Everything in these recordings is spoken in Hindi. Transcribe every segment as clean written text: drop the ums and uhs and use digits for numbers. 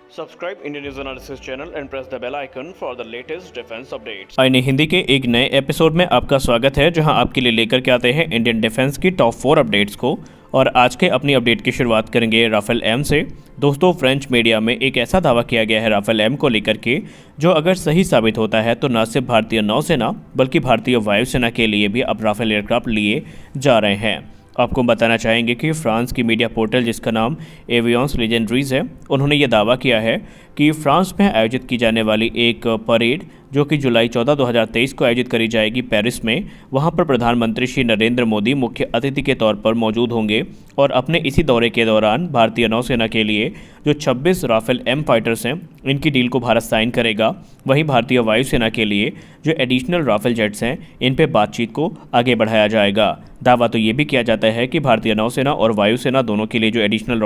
Subscribe Indian News Analysis channel and press the bell icon for the latest defense updates. आईने हिंदी के एक नए एपिसोड में आपका स्वागत है, जहां आपके लिए लेकर के आते हैं इंडियन डिफेंस की टॉप 4 अपडेट्स को। और आज के अपनी अपडेट की शुरुआत करेंगे राफेल एम से। दोस्तों, फ्रेंच मीडिया में एक ऐसा दावा किया गया है राफेल एम को लेकर के, जो अगर सही साबित होता है तो न सिर्फ भारतीय नौसेना बल्कि भारतीय वायुसेना के लिए भी अब राफेल एयरक्राफ्ट लिए जा रहे हैं। आपको बताना चाहेंगे कि फ्रांस की मीडिया पोर्टल, जिसका नाम एवियंस लेजेंडरीज है, उन्होंने ये दावा किया है कि फ्रांस में आयोजित की जाने वाली एक परेड, जो कि जुलाई 14, 2023 को आयोजित करी जाएगी पेरिस में, वहां पर प्रधानमंत्री श्री नरेंद्र मोदी मुख्य अतिथि के तौर पर मौजूद होंगे और अपने इसी दौरे के दौरान भारतीय नौसेना के लिए जो 26 राफेल एम फाइटर्स हैं, इनकी डील को भारत साइन करेगा। वहीं भारतीय वायुसेना के लिए जो एडिशनल राफेल जेट्स हैं, इन पर बातचीत को आगे बढ़ाया जाएगा। दावा तो ये भी किया जाता है कि भारतीय नौसेना और वायुसेना दोनों के लिए जो एडिशनल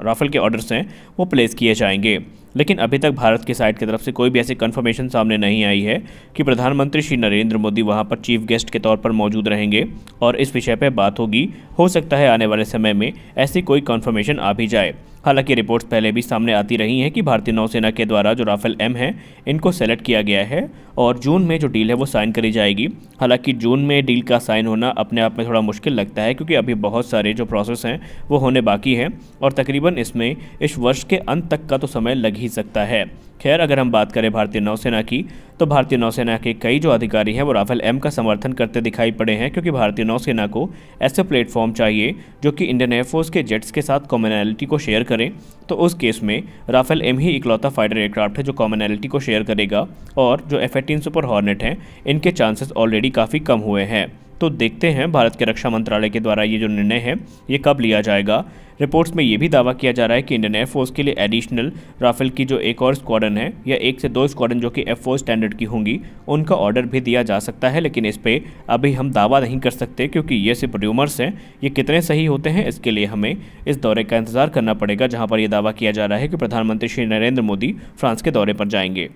राफेल के ऑर्डर्स हैं वो प्लेस किए जाएंगे। लेकिन अभी तक भारत की साइड की तरफ से कोई भी ऐसी कंफर्मेशन सामने नहीं आई है कि प्रधानमंत्री श्री नरेंद्र मोदी वहां पर चीफ गेस्ट के तौर पर मौजूद रहेंगे और इस विषय पर बात होगी। हो सकता है आने वाले समय में ऐसी कोई कंफर्मेशन आ भी जाए। हालांकि रिपोर्ट्स पहले भी सामने आती रही हैं कि भारतीय नौसेना के द्वारा जो राफेल एम है, इनको सेलेक्ट किया गया है और जून में जो डील है वो साइन करी जाएगी। हालांकि जून में डील का साइन होना अपने आप में थोड़ा मुश्किल लगता है, क्योंकि अभी बहुत सारे जो प्रोसेस हैं वो होने बाकी हैं और तकरीबन इसमें इस वर्ष के अंत तक का तो समय लग ही सकता है। खैर, अगर हम बात करें भारतीय नौसेना की, तो भारतीय नौसेना के कई जो अधिकारी हैं वो राफेल एम का समर्थन करते दिखाई पड़े हैं, क्योंकि भारतीय नौसेना को ऐसे प्लेटफॉर्म चाहिए जो कि इंडियन एयरफोर्स के जेट्स के साथ कॉमनैलिटी को शेयर करें। तो उस केस में राफेल एम ही इकलौता फाइटर एयरक्राफ्ट है जो कॉमनैलिटी को शेयर करेगा और जो F-18 सुपर हॉर्नेट हैं, इनके चांसेस ऑलरेडी काफ़ी कम हुए हैं। तो देखते हैं भारत के रक्षा मंत्रालय के द्वारा ये जो निर्णय है ये कब लिया जाएगा। रिपोर्ट्स में ये भी दावा किया जा रहा है कि इंडियन एयरफोर्स के लिए एडिशनल राफेल की जो एक और स्क्वाड्रन है, या 1 से 2 स्क्वाड्रन जो कि F4 स्टैंडर्ड की होंगी, उनका ऑर्डर भी दिया जा सकता है। लेकिन इस पर अभी हम दावा नहीं कर सकते, क्योंकि ये सिर्फ र्यूमर्स हैं। ये कितने सही होते हैं, इसके लिए हमें इस दौरे का इंतजार करना पड़ेगा, जहाँ पर यह दावा किया जा रहा है कि प्रधानमंत्री श्री नरेंद्र मोदी फ्रांस के दौरे पर जाएंगे।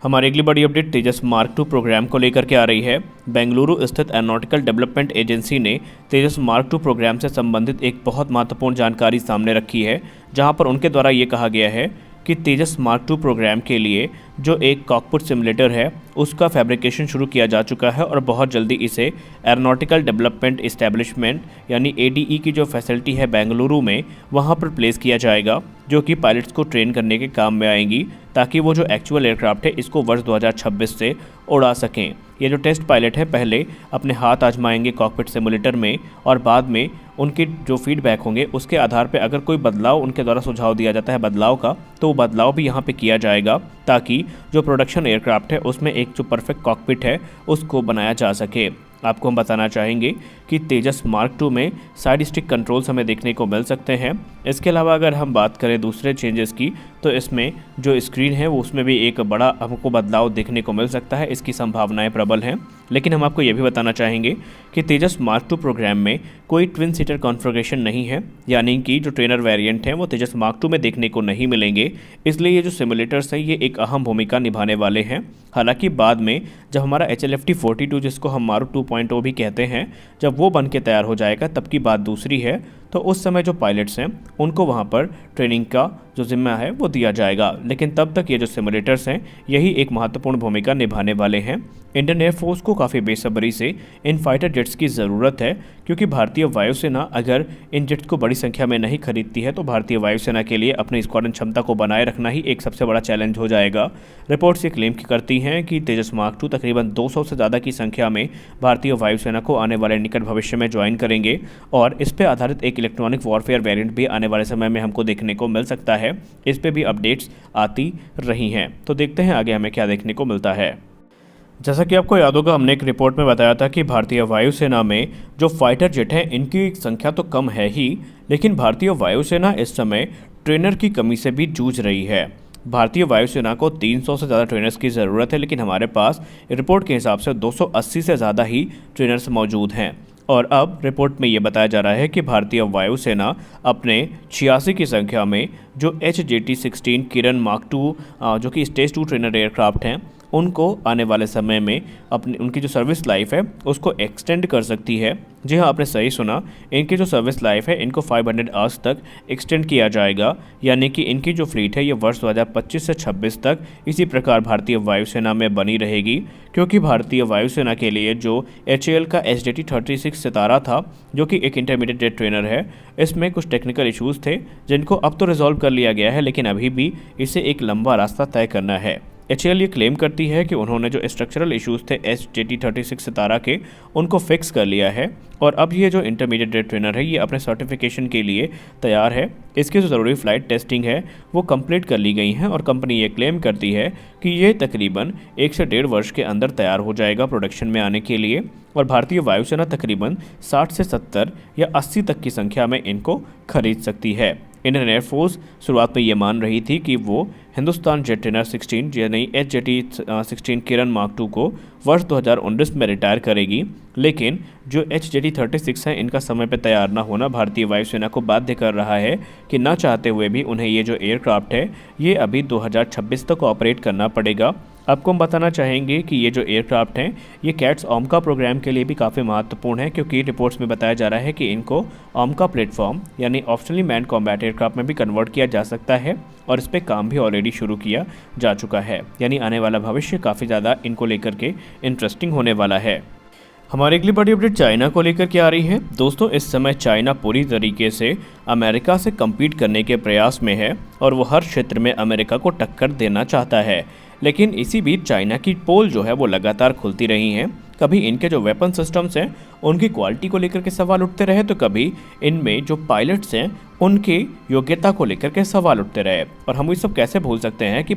हमारी अगली बड़ी अपडेट तेजस मार्क 2 प्रोग्राम को लेकर के आ रही है। बेंगलुरु स्थित एरोनॉटिकल डेवलपमेंट एजेंसी ने तेजस मार्क 2 प्रोग्राम से संबंधित एक बहुत महत्वपूर्ण जानकारी सामने रखी है, जहां पर उनके द्वारा ये कहा गया है कि तेजस मार्क 2 प्रोग्राम के लिए जो एक कॉकपिट सिमुलेटर है, उसका फैब्रिकेशन शुरू किया जा चुका है और बहुत जल्दी इसे एरोनॉटिकल डेवलपमेंट इस्टेब्लिशमेंट यानी ADE की जो फैसिलिटी है बेंगलुरु में, वहाँ पर प्लेस किया जाएगा, जो कि पायलट्स को ट्रेन करने के काम में आएंगी, ताकि वो जो एक्चुअल एयरक्राफ्ट है इसको वर्ष 2026 से उड़ा सकें। ये जो टेस्ट पायलट है पहले अपने हाथ आजमाएंगे कॉकपिट सिमुलेटर में और बाद में उनके जो फीडबैक होंगे उसके आधार पे अगर कोई बदलाव उनके द्वारा सुझाव दिया जाता है बदलाव का, तो वो बदलाव भी यहाँ पे किया जाएगा, ताकि जो प्रोडक्शन एयरक्राफ्ट है उसमें एक जो परफेक्ट कॉकपिट है उसको बनाया जा सके। आपको हम बताना चाहेंगे कि तेजस मार्क 2 में साइड स्टिक कंट्रोल्स हमें देखने को मिल सकते हैं। इसके अलावा अगर हम बात करें दूसरे चेंजेस की, तो इसमें जो स्क्रीन है वो उसमें भी एक बड़ा हमको बदलाव देखने को मिल सकता है। इसकी संभावनाएं प्रबल हैं। लेकिन हम आपको ये भी बताना चाहेंगे कि तेजस मार्क 2 प्रोग्राम में कोई ट्विन सीटर कॉन्फ़िगरेशन नहीं है, यानी कि जो ट्रेनर वेरिएंट हैं वो तेजस मार्क 2 में देखने को नहीं मिलेंगे। इसलिए ये जो सिमुलेटर्स हैं ये एक अहम भूमिका निभाने वाले हैं। हालांकि बाद में जब हमारा HLFT-42, जिसको हम मारू 2.0 भी कहते हैं, जब वो बन के तैयार हो जाएगा तब की बात दूसरी है। तो उस समय जो पायलट्स हैं उनको वहाँ पर ट्रेनिंग का जो जिम्मा है वो दिया जाएगा। लेकिन तब तक ये जो सिमुलेटर्स हैं यही एक महत्वपूर्ण भूमिका निभाने वाले हैं। इंडियन एयरफोर्स को काफ़ी बेसब्री से इन फाइटर जेट्स की ज़रूरत है, क्योंकि भारतीय वायुसेना अगर इन जेट्स को बड़ी संख्या में नहीं खरीदती है तो भारतीय वायुसेना के लिए अपनी स्क्वाड्रन क्षमता को बनाए रखना ही एक सबसे बड़ा चैलेंज हो जाएगा। रिपोर्ट्स ये क्लेम करती हैं कि तेजस मार्क 2 तकरीबन 200 से ज़्यादा की संख्या में भारतीय वायुसेना को आने वाले निकट भविष्य में ज्वाइन करेंगे और इस पर आधारित एक इलेक्ट्रॉनिक वॉरफेयर वेरिएंट भी आने वाले समय में हमको देखने को मिल सकता है। इस पे भी अपडेट्स आती रही हैं, तो देखते हैं आगे हमें क्या देखने को मिलता है। जैसा कि आपको याद होगा, हमने एक रिपोर्ट में बताया था कि भारतीय वायुसेना में जो फाइटर जेट हैं इनकी संख्या तो कम है ही, लेकिन भारतीय वायुसेना इस समय ट्रेनर की कमी से भी जूझ रही है। भारतीय वायुसेना को 300 से ज़्यादा ट्रेनर्स की ज़रूरत है, लेकिन हमारे पास रिपोर्ट के हिसाब से 280 से ज़्यादा ही ट्रेनर्स मौजूद हैं। और अब रिपोर्ट में ये बताया जा रहा है कि भारतीय वायुसेना अपने 86 की संख्या में जो HJT-16 किरण मार्क 2 जो कि स्टेज 2 ट्रेनर एयरक्राफ्ट हैं उनको आने वाले समय में उनकी जो सर्विस लाइफ है उसको एक्सटेंड कर सकती है। जी हाँ, आपने सही सुना, इनकी जो सर्विस लाइफ है इनको 500 आवर्स तक एक्सटेंड किया जाएगा, यानी कि इनकी जो फ्लीट है ये वर्ष 2025 से 26 तक इसी प्रकार भारतीय वायुसेना में बनी रहेगी। क्योंकि भारतीय वायुसेना के लिए जो HAL का SJT 36 सितारा था, जो कि एक इंटरमीडिएट जेट ट्रेनर है, इसमें कुछ टेक्निकल इश्यूज़ थे जिनको अब तो रिजॉल्व कर लिया गया है, लेकिन अभी भी इसे एक लंबा रास्ता तय करना है। HAL ये क्लेम करती है कि उन्होंने जो स्ट्रक्चरल इश्यूज़ थे SJT 36 सितारा के, उनको फिक्स कर लिया है और अब ये जो इंटरमीडिएट जेट ट्रेनर है ये अपने सर्टिफिकेशन के लिए तैयार है। इसकी जो ज़रूरी फ़्लाइट टेस्टिंग है वो कंप्लीट कर ली गई हैं और कंपनी ये क्लेम करती है कि ये तकरीबन 1 से 1.5 वर्ष के अंदर तैयार हो जाएगा प्रोडक्शन में आने के लिए, और भारतीय वायुसेना तकरीबन 60 से 70 या 80 तक की संख्या में इनको खरीद सकती है। इंडियन एयरफोर्स शुरुआत में ये मान रही थी कि वो हिंदुस्तान जेट ट्रेनर 16 यानी HJT 16 किरण मार्क 2 को वर्ष 2019 में रिटायर करेगी, लेकिन जो HJT 36 है इनका समय पर तैयार ना होना भारतीय वायुसेना को बाध्य कर रहा है कि ना चाहते हुए भी उन्हें ये जो एयरक्राफ्ट है ये अभी 2026 तक ऑपरेट करना पड़ेगा। आपको हम बताना चाहेंगे कि ये जो एयरक्राफ्ट हैं ये कैट्स ओमका प्रोग्राम के लिए भी काफ़ी महत्वपूर्ण है, क्योंकि रिपोर्ट्स में बताया जा रहा है कि इनको ओमका प्लेटफॉर्म यानी ऑप्शनली मैन कॉम्बैट एयरक्राफ्ट में भी कन्वर्ट किया जा सकता है और इस पर काम भी ऑलरेडी शुरू किया जा चुका है। यानी आने वाला भविष्य काफ़ी ज़्यादा इनको लेकर के इंटरेस्टिंग होने वाला है। हमारी अगली बड़ी अपडेट चाइना को लेकर के आ रही है। दोस्तों, इस समय चाइना पूरी तरीके से अमेरिका से कम्पीट करने के प्रयास में है और वो हर क्षेत्र में अमेरिका को टक्कर देना चाहता है, लेकिन इसी बीच चाइना की पोल जो है वो लगातार खुलती रही हैं। कभी इनके जो वेपन सिस्टम्स हैं उनकी क्वालिटी को लेकर के सवाल उठते रहे, तो कभी इनमें जो पायलट्स हैं उनकी योग्यता को लेकर के सवाल उठते रहे। और हम ये सब कैसे भूल सकते हैं कि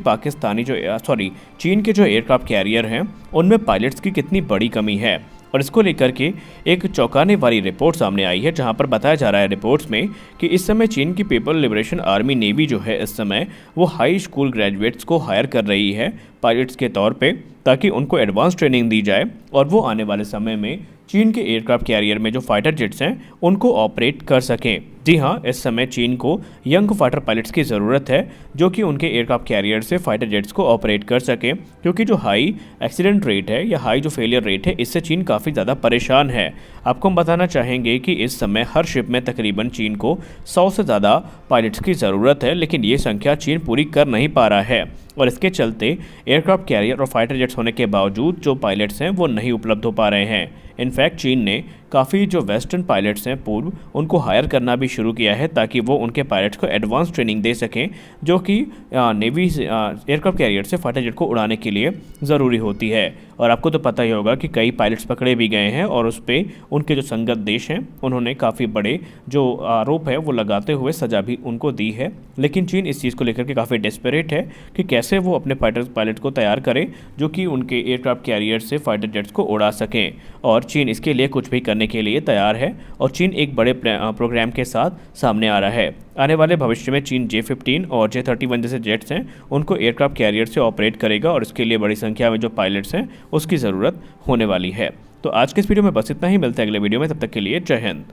चीन के जो एयरक्राफ्ट कैरियर हैं उनमें पायलट्स की कितनी बड़ी कमी है। और इसको लेकर के एक चौंकाने वाली रिपोर्ट सामने आई है, जहां पर बताया जा रहा है रिपोर्ट्स में कि इस समय चीन की पीपल लिबरेशन आर्मी नेवी जो है इस समय वो हाई स्कूल ग्रेजुएट्स को हायर कर रही है पायलट्स के तौर पे, ताकि उनको एडवांस ट्रेनिंग दी जाए और वो आने वाले समय में चीन के एयरक्राफ्ट कैरियर में जो फाइटर जेट्स हैं उनको ऑपरेट कर सकें। जी हाँ, इस समय चीन को यंग फाइटर पायलट्स की ज़रूरत है जो कि उनके एयरक्राफ्ट कैरियर से फाइटर जेट्स को ऑपरेट कर सकें, क्योंकि जो हाई एक्सीडेंट रेट है या हाई जो फेलियर रेट है इससे चीन काफ़ी ज़्यादा परेशान है। आपको हम बताना चाहेंगे कि इस समय हर शिप में तकरीबन चीन को 100 से ज़्यादा पायलट्स की ज़रूरत है, लेकिन ये संख्या चीन पूरी कर नहीं पा रहा है और इसके चलते एयरक्राफ्ट कैरियर और फाइटर जेट्स होने के बावजूद जो पायलट्स हैं वो नहीं उपलब्ध हो पा रहे हैं। इनफैक्ट चीन ने काफ़ी जो वेस्टर्न पायलट्स हैं पूर्व उनको हायर करना भी शुरू किया है ताकि वो उनके पायलट्स को एडवांस ट्रेनिंग दे सकें, जो कि नेवी एयरक्राफ्ट कैरियर से फाइटर जेट को उड़ाने के लिए ज़रूरी होती है। और आपको तो पता ही होगा कि कई पायलट्स पकड़े भी गए हैं और उस पर उनके जो संगत देश हैं उन्होंने काफ़ी बड़े जो आरोप है वो लगाते हुए सज़ा भी उनको दी है। लेकिन चीन इस चीज़ को लेकर के काफ़ी डेस्परेट है कि कैसे वो अपने पायलट को तैयार करे जो कि उनके एयरक्राफ्ट कैरियर से फाइटर जेट्स को उड़ा सकें, और चीन इसके लिए कुछ भी करने के लिए तैयार है और चीन एक बड़े प्रोग्राम के साथ सामने आ रहा है। आने वाले भविष्य में चीन J-15 और J-31 जैसे जेट्स हैं उनको एयरक्राफ्ट कैरियर से ऑपरेट करेगा और इसके लिए बड़ी संख्या में जो पायलट्स हैं उसकी ज़रूरत होने वाली है। तो आज के इस वीडियो में बस इतना ही, मिलते हैं अगले वीडियो में, तब तक के लिए जय हिंद।